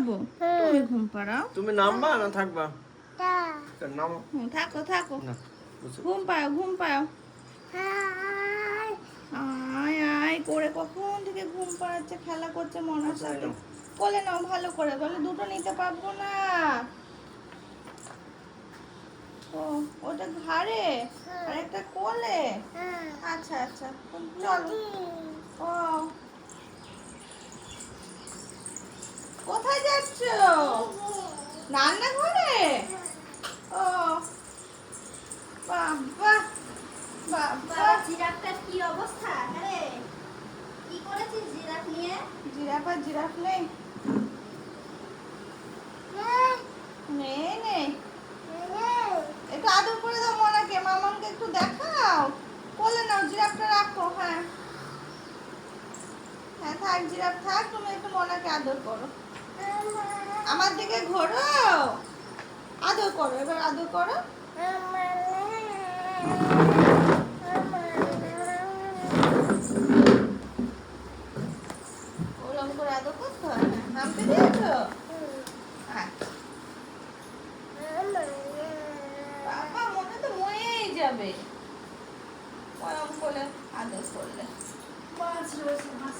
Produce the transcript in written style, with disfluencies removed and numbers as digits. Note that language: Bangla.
পাড়াবো? তুমি ঘুম পাড়াও। তুমি নামবা না থাকবা? নামো। থাকো থাকো। না, বসো। ঘুম পাড়াও ঘুম পাড়াও। আয় আয় করে কখন থেকে ঘুম পাড়াচ্ছে, খেলা করছে মনার আচ্ছা, সাথে। নাও। কোলে নাও ভালো করে, বলে দুটো নিতে পারবো না। ও ওটা ঘাড়ে আর একটা কোলে। আচ্ছা আচ্ছা চলো। ও কোথায় যাচ্ছ? রান্নাঘরে? ও বাবা বাবা, জিরাফটার কি অবস্থা? আরে কি করেছিস জিরাফ নিয়ে? জিরাফ আর জিরাফ নেই। নেই নেই, একটু আদর করে দাও মনাকে, মামাকে একটু দেখাও। কোলে নাও, জিরাফটা রাখো। হ্যাঁ হ্যাঁ থাক, জিরাফ থাক, তুমি একটু মনাকে আদর করো। আমার দিকে ঘোরো, আদর করো, এবার আদর করো। ওরকম করে আদর করতে হয়। হ্যাঁ, নামতে দিয়েছো? আচ্ছা। বাবা মনে তো মরেই যাবে ওরকম করে আদর করলে। মাছ রয়েছে, মাছ